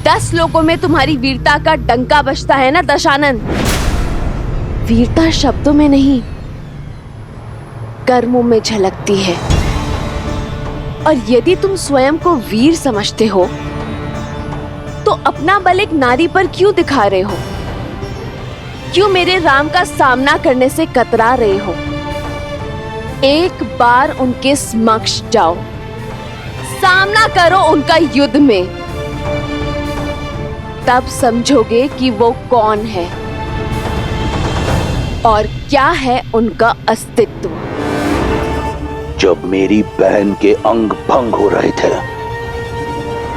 10 लोगों में तुम्हारी वीरता का डंका बजता है ना दशानन। वीरता शब्दों में नहीं, कर्मों में झलकती है। और यदि तुम स्वयं को वीर समझते हो तो अपना बल एक नारी पर क्यों दिखा रहे हो? क्यों मेरे राम का सामना करने से कतरा रहे हो? एक बार उनके समक्ष जाओ, सामना करो उनका युद्ध में, तब समझोगे कि वो कौन है और क्या है उनका अस्तित्व। जब मेरी बहन के अंग भंग हो रहे थे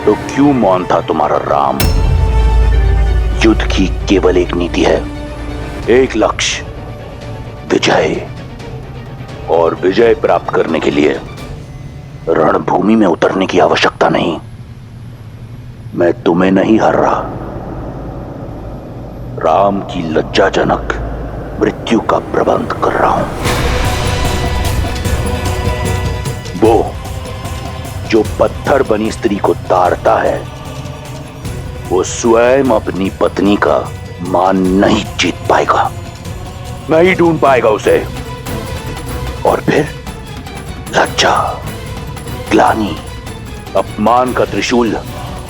तो क्यों मौन था तुम्हारा राम? युद्ध की केवल एक नीति है, एक लक्ष्य, विजय। और विजय प्राप्त करने के लिए रणभूमि में उतरने की आवश्यकता नहीं। मैं तुम्हें नहीं हर रहा, राम की लज्जाजनक मृत्यु का प्रबंध कर रहा हूं। वो जो पत्थर बनी स्त्री को ताड़ता है, वो स्वयं अपनी पत्नी का मान नहीं जीत पाएगा, नहीं ढूंढ पाएगा उसे। और फिर लज्जा, ग्लानि, अपमान का त्रिशूल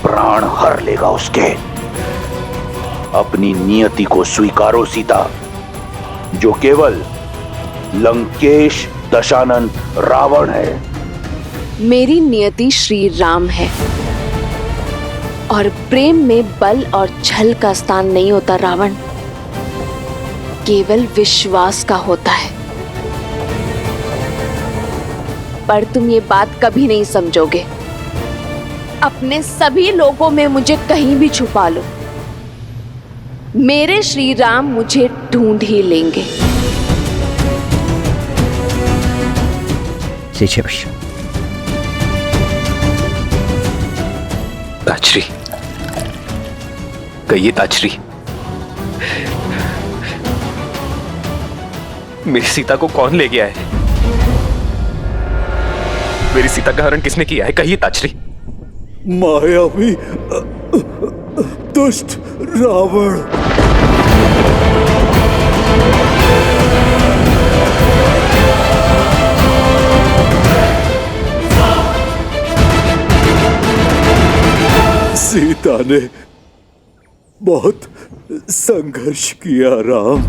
प्राण हर लेगा उसके। अपनी नियति को स्वीकारो सीता, जो केवल लंकेश दशानन रावण है। मेरी नियति श्री राम है और प्रेम में बल और छल का स्थान नहीं होता रावण, केवल विश्वास का होता है। पर तुम ये बात कभी नहीं समझोगे। अपने सभी लोगों में मुझे कहीं भी छुपा लो, मेरे श्री राम मुझे ढूंढ ही लेंगे। ताचरी, कहिए ताचरी, मेरी सीता को कौन ले गया है? मेरी सीता का हरण किसने किया है? कहिए ताचरी। मायावी दुष्ट रावण। सीता ने बहुत संघर्ष किया राम,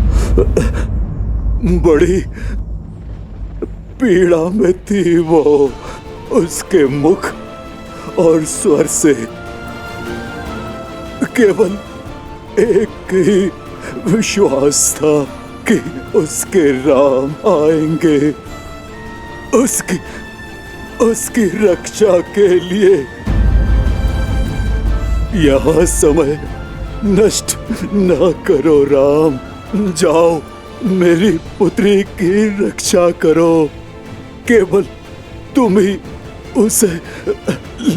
बड़ी पीड़ा में थी वो। उसके मुख और स्वर से केवल एक ही विश्वास था कि उसके राम आएंगे, उसकी रक्षा के लिए। यहाँ समय नष्ट न करो राम, जाओ मेरी पुत्री की रक्षा करो। केवल तुम ही उसे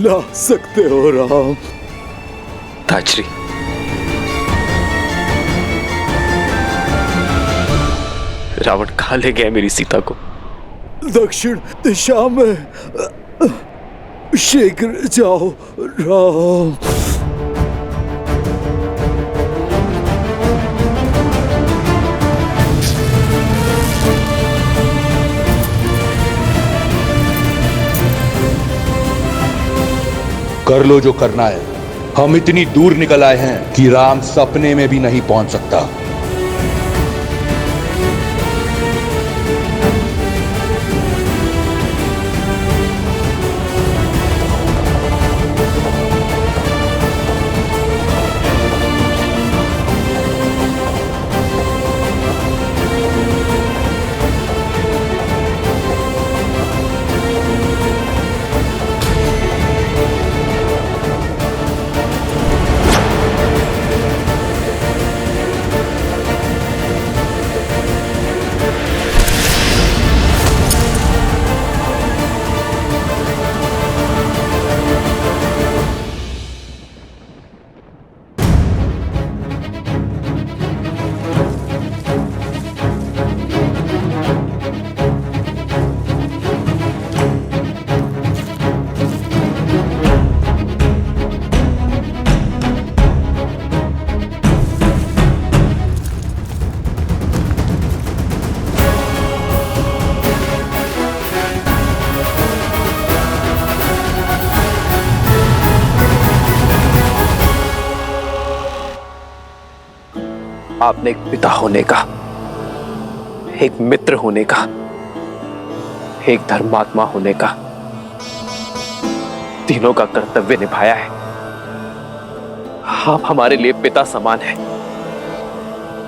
ला सकते हो राम। ताचरी, रावण कहाँ ले गया मेरी सीता को? दक्षिण दिशा में, शीघ्र जाओ राम। कर लो जो करना है। हम इतनी दूर निकल आए हैं कि राम सपने में भी नहीं पहुंच सकता। आपने एक पिता होने का, एक मित्र होने का, एक धर्मात्मा होने का, तीनों का कर्तव्य निभाया है। आप हमारे लिए पिता समान हैं,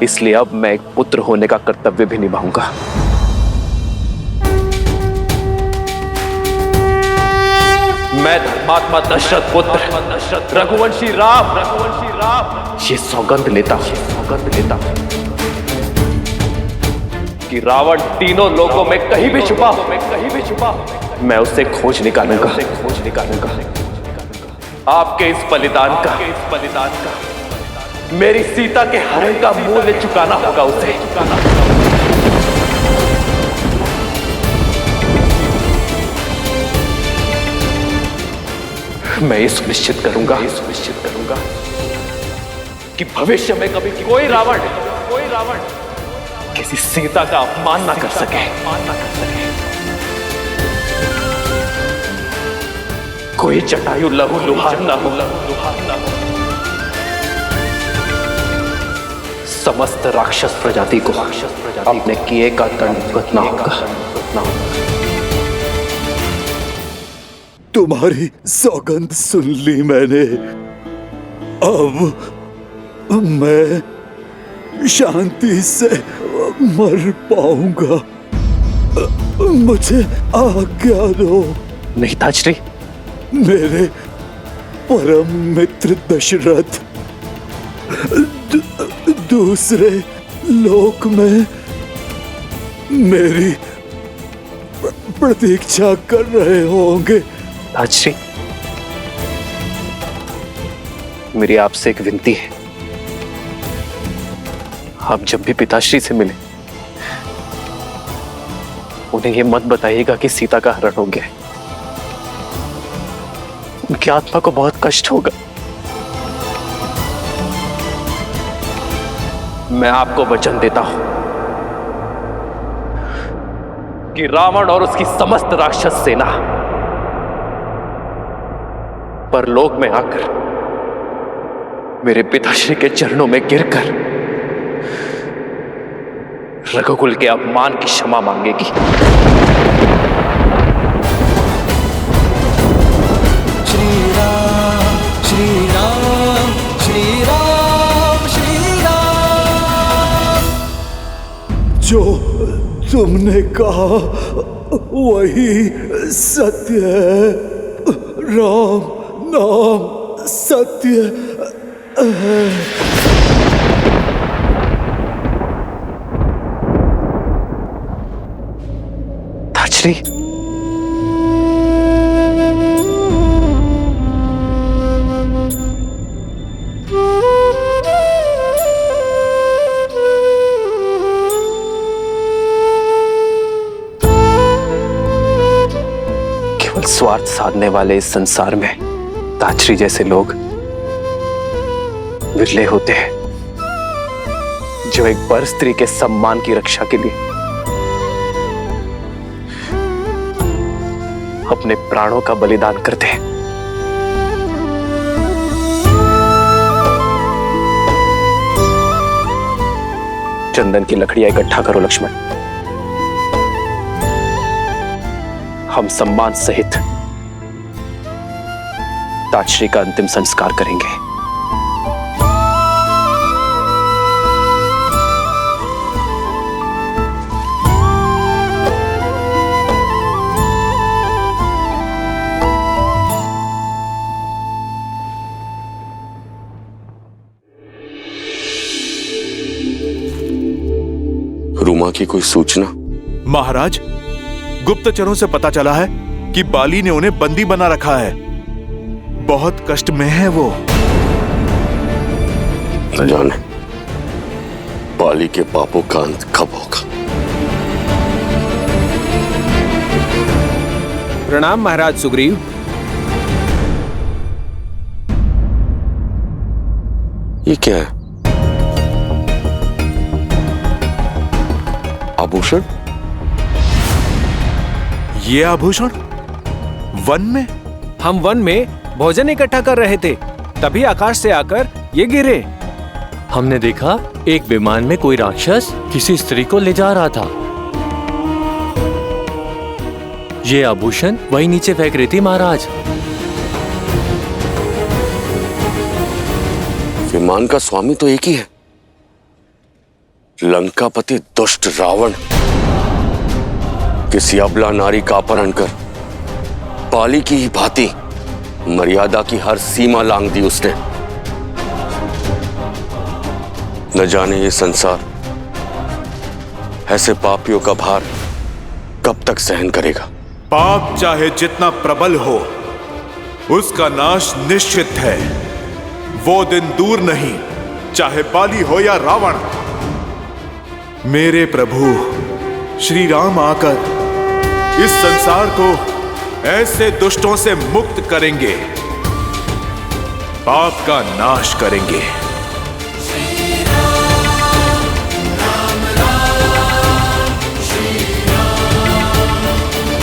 इसलिए अब मैं एक पुत्र होने का कर्तव्य भी निभाऊंगा। मैं धर्मात्मा दशरथ पुत्र रघुवंशी राम ये सौगंध लेता हूं कि रावण तीनों लोगों में कहीं भी छुपा हो, मैं उससे खोज निकालूंगा। आपके इस बलिदान का मेरी सीता के हरण का मूल्य चुकाना होगा उसे। मैं ये सुनिश्चित करूंगा कि भविष्य में कभी कोई रावण किसी सीता का अपमान ना कर सके। कोई जटायु लहू लुहार ना हो। समस्त राक्षस प्रजाति को अपने किए का दंड भुगतना होगा। तुम्हारी सौगंध सुन ली मैंने। अब मैं शांति से मर पाऊंगा। मुझे आज्ञा दो। नहीं ताजरी, मेरे परम मित्र दशरथ दूसरे लोक में मेरी प्रतीक्षा कर रहे होंगे। ताजरी, मेरी आपसे एक विनती है। आप जब भी पिताश्री से मिले उन्हें यह मत बताइएगा कि सीता का हरण हो गया है। उनकी आत्मा को बहुत कष्ट होगा। मैं आपको वचन देता हूं कि रावण और उसकी समस्त राक्षस सेना परलोक में आकर मेरे पिताश्री के चरणों में गिरकर रघुकुल के अपमान की क्षमा मांगेगी। श्री राम श्री राम श्री राम श्री राम। जो तुमने कहा वही सत्य है। राम नाम सत्य है। ताजरी, केवल स्वार्थ साधने वाले इस संसार में ताजरी जैसे लोग विरले होते हैं, जो एक पर स्त्री के सम्मान की रक्षा के लिए अपने प्राणों का बलिदान करते हैं। चंदन की लकड़ियां इकट्ठा करो लक्ष्मण। हम सम्मान सहित ताजश्री का अंतिम संस्कार करेंगे। रूमा की कोई सूचना? महाराज, गुप्तचरों से पता चला है कि बाली ने उन्हें बंदी बना रखा है। बहुत कष्ट में है वो। न जाने बाली के पापों का अंत कब होगा। प्रणाम महाराज सुग्रीव। ये क्या है? आभूषण? ये आभूषण वन में? हम वन में भोजन इकट्ठा कर रहे थे, तभी आकाश से आकर ये गिरे। हमने देखा एक विमान में कोई राक्षस किसी स्त्री को ले जा रहा था। ये आभूषण वही नीचे फेंक रही थी महाराज। विमान का स्वामी तो एक ही है, लंकापति दुष्ट रावण। किसी अबला नारी का अपहरण कर पाली की ही भांति मर्यादा की हर सीमा लांघ दी उसने। न जाने ये संसार ऐसे पापियों का भार कब तक सहन करेगा। पाप चाहे जितना प्रबल हो, उसका नाश निश्चित है। वो दिन दूर नहीं, चाहे पाली हो या रावण। मेरे प्रभु श्री राम आकर इस संसार को ऐसे दुष्टों से मुक्त करेंगे, पाप का नाश करेंगे।